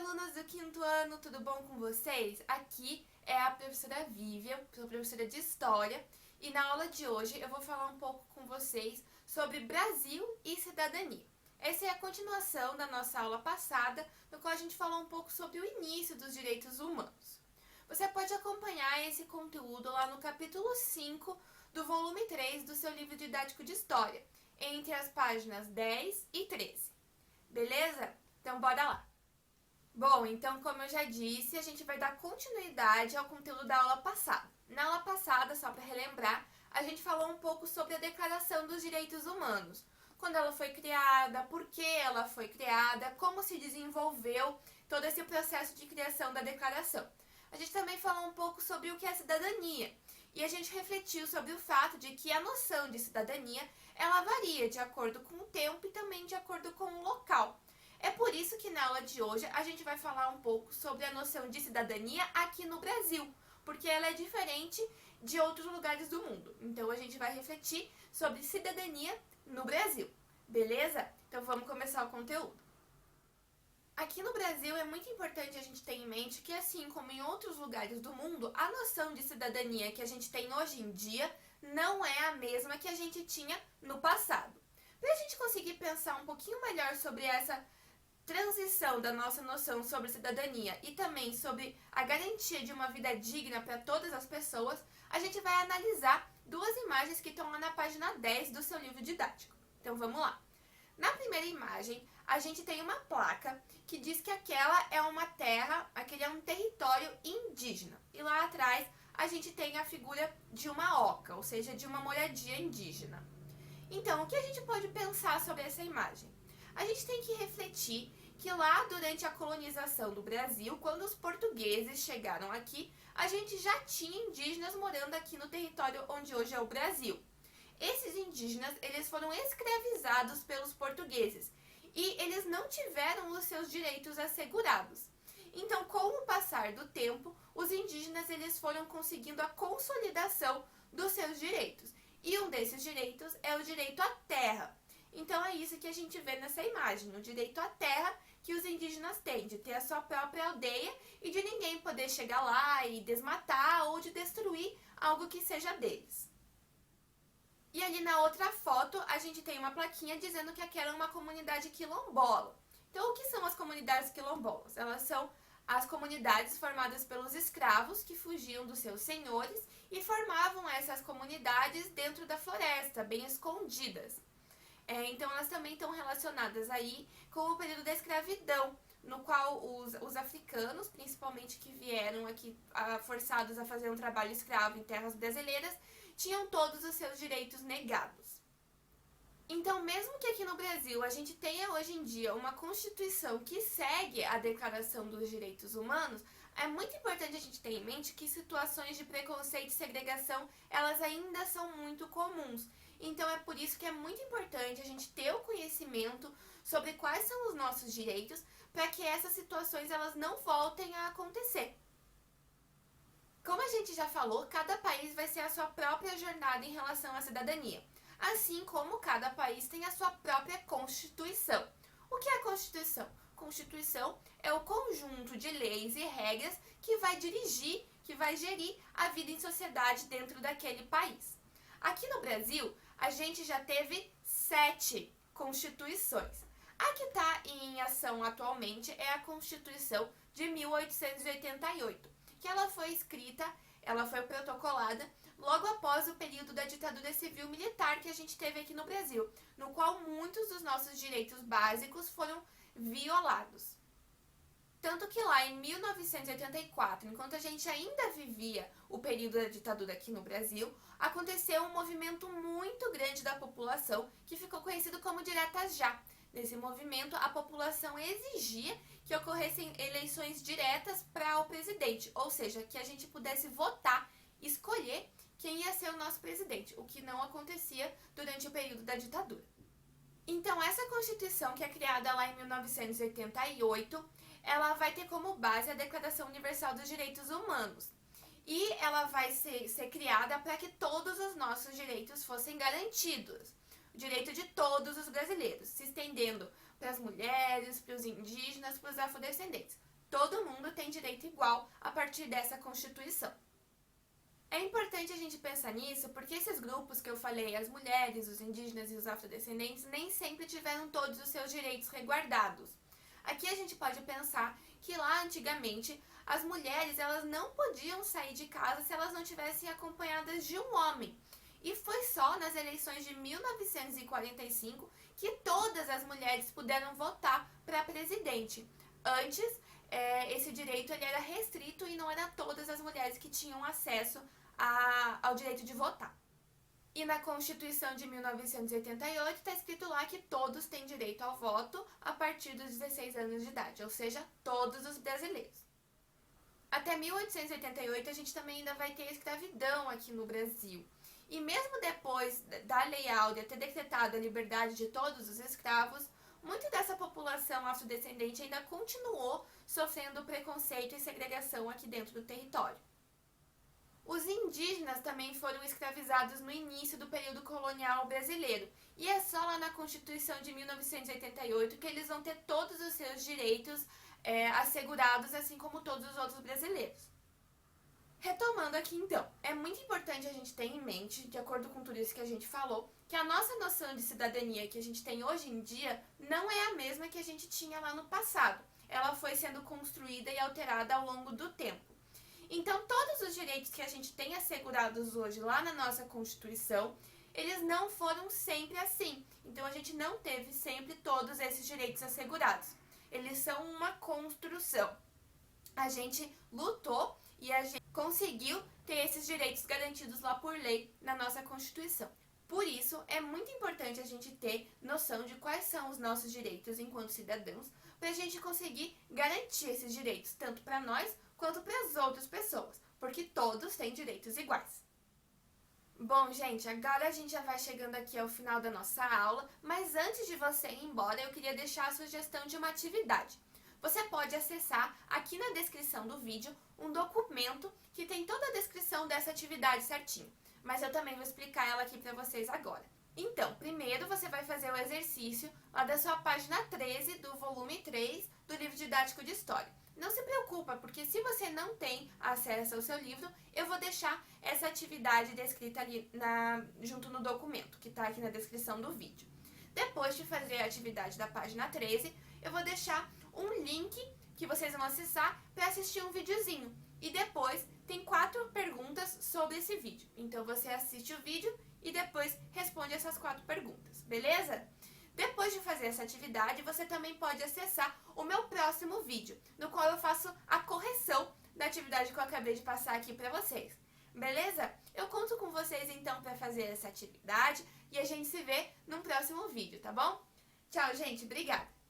alunos do quinto ano, tudo bom com vocês? Aqui é a professora Vivian, sou professora de História, e na aula de hoje eu vou falar um pouco com vocês sobre Brasil e cidadania. Essa é a continuação da nossa aula passada, no qual a gente falou um pouco sobre o início dos direitos humanos. Você pode acompanhar esse conteúdo lá no capítulo 5 do volume 3 do seu livro didático de História, entre as páginas 10 e 13. Beleza? Então bora lá! Bom, então como eu já disse, a gente vai dar continuidade ao conteúdo da aula passada. Na aula passada, só para relembrar, a gente falou um pouco sobre a Declaração dos Direitos Humanos. Quando ela foi criada, por que ela foi criada, como se desenvolveu todo esse processo de criação da declaração. A gente também falou um pouco sobre o que é cidadania. E a gente refletiu sobre o fato de que a noção de cidadania, ela varia de acordo com o tempo e também de acordo com o local. É por isso que na aula de hoje a gente vai falar um pouco sobre a noção de cidadania aqui no Brasil, porque ela é diferente de outros lugares do mundo. Então a gente vai refletir sobre cidadania no Brasil, beleza? Então vamos começar o conteúdo. Aqui no Brasil é muito importante a gente ter em mente que, assim como em outros lugares do mundo, a noção de cidadania que a gente tem hoje em dia não é a mesma que a gente tinha no passado. Para a gente conseguir pensar um pouquinho melhor sobre essa transição da nossa noção sobre cidadania e também sobre a garantia de uma vida digna para todas as pessoas, a gente vai analisar duas imagens que estão lá na página 10 do seu livro didático. Então vamos lá. Na primeira imagem, a gente tem uma placa que diz que aquela é uma terra, aquele é um território indígena. E lá atrás a gente tem a figura de uma oca, ou seja, de uma moradia indígena. Então, o que a gente pode pensar sobre essa imagem? A gente tem que refletir que lá durante a colonização do Brasil, quando os portugueses chegaram aqui, a gente já tinha indígenas morando aqui no território onde hoje é o Brasil. Esses indígenas, eles foram escravizados pelos portugueses e eles não tiveram os seus direitos assegurados. Então, com o passar do tempo, os indígenas eles foram conseguindo a consolidação dos seus direitos. E um desses direitos é o direito à terra. Então é isso que a gente vê nessa imagem, o direito à terra que os indígenas têm, de ter a sua própria aldeia e de ninguém poder chegar lá e desmatar ou de destruir algo que seja deles. E ali na outra foto a gente tem uma plaquinha dizendo que aquela é uma comunidade quilombola. Então o que são as comunidades quilombolas? Elas são as comunidades formadas pelos escravos que fugiam dos seus senhores e formavam essas comunidades dentro da floresta, bem escondidas. Então elas também estão relacionadas aí com o período da escravidão, no qual os africanos, principalmente que vieram aqui forçados a fazer um trabalho escravo em terras brasileiras, tinham todos os seus direitos negados. Então, mesmo que aqui no Brasil a gente tenha hoje em dia uma Constituição que segue a Declaração dos Direitos Humanos, é muito importante a gente ter em mente que situações de preconceito e segregação, elas ainda são muito comuns. Então é por isso que é muito importante a gente ter o conhecimento sobre quais são os nossos direitos para que essas situações elas não voltem a acontecer. Como a gente já falou, cada país vai ser a sua própria jornada em relação à cidadania, assim como cada país tem a sua própria Constituição. O que é a Constituição? Constituição é o conjunto de leis e regras que vai dirigir, que vai gerir a vida em sociedade dentro daquele país. Aqui no Brasil, a gente já teve 7 constituições. A que está em ação atualmente é a Constituição de 1888, que ela foi escrita, ela foi protocolada logo após o período da ditadura civil-militar que a gente teve aqui no Brasil, no qual muitos dos nossos direitos básicos foram violados. Tanto que lá em 1984, enquanto a gente ainda vivia o período da ditadura aqui no Brasil, aconteceu um movimento muito grande da população que ficou conhecido como Diretas Já. Nesse movimento, a população exigia que ocorressem eleições diretas para o presidente, ou seja, que a gente pudesse votar, escolher quem ia ser o nosso presidente, o que não acontecia durante o período da ditadura. Então, essa Constituição, que é criada lá em 1988, ela vai ter como base a Declaração Universal dos Direitos Humanos. E ela vai ser criada para que todos os nossos direitos fossem garantidos. O direito de todos os brasileiros, se estendendo para as mulheres, para os indígenas, para os afrodescendentes. todo mundo tem direito igual a partir dessa Constituição. É importante a gente pensar nisso porque esses grupos que eu falei, as mulheres, os indígenas e os afrodescendentes, nem sempre tiveram todos os seus direitos resguardados. Aqui a gente pode pensar que lá antigamente as mulheres elas não podiam sair de casa se elas não tivessem acompanhadas de um homem. E foi só nas eleições de 1945 que todas as mulheres puderam votar para presidente. Antes, esse direito ele era restrito e não eram todas as mulheres que tinham acesso ao direito de votar. E na Constituição de 1988 está escrito lá que todos têm direito ao voto a partir dos 16 anos de idade, ou seja, todos os brasileiros. Até 1888 a gente também ainda vai ter escravidão aqui no Brasil. E mesmo depois da Lei Áurea ter decretado a liberdade de todos os escravos, muito dessa população afrodescendente ainda continuou sofrendo preconceito e segregação aqui dentro do território. Os indígenas também foram escravizados no início do período colonial brasileiro, e é só lá na Constituição de 1988 que eles vão ter todos os seus direitos assegurados, assim como todos os outros brasileiros. Retomando aqui então, é muito importante a gente ter em mente, de acordo com tudo isso que a gente falou, que a nossa noção de cidadania que a gente tem hoje em dia não é a mesma que a gente tinha lá no passado. Ela foi sendo construída e alterada ao longo do tempo. Então, todos os direitos que a gente tem assegurados hoje lá na nossa Constituição, eles não foram sempre assim. Então, a gente não teve sempre todos esses direitos assegurados. Eles são uma construção. A gente lutou e a gente conseguiu ter esses direitos garantidos lá por lei na nossa Constituição. Por isso, é muito importante a gente ter noção de quais são os nossos direitos enquanto cidadãos, para a gente conseguir garantir esses direitos, tanto para nós quanto para as outras pessoas, porque todos têm direitos iguais. Bom, gente, agora a gente já vai chegando aqui ao final da nossa aula, mas antes de você ir embora, eu queria deixar a sugestão de uma atividade. Você pode acessar aqui na descrição do vídeo um documento que tem toda a descrição dessa atividade certinho, mas eu também vou explicar ela aqui para vocês agora. Então, primeiro você vai fazer o exercício lá da sua página 13 do volume 3 do livro didático de História. Não se preocupa, porque se você não tem acesso ao seu livro, eu vou deixar essa atividade descrita ali junto no documento, que está aqui na descrição do vídeo. Depois de fazer a atividade da página 13, eu vou deixar um link que vocês vão acessar para assistir um videozinho. E depois tem 4 perguntas sobre esse vídeo. Então você assiste o vídeo e depois responde essas 4 perguntas, beleza? Depois de fazer essa atividade, você também pode acessar o meu próximo vídeo, no qual eu faço a correção da atividade que eu acabei de passar aqui para vocês. Beleza? Eu conto com vocês então para fazer essa atividade e a gente se vê no próximo vídeo, tá bom? Tchau, gente. Obrigada!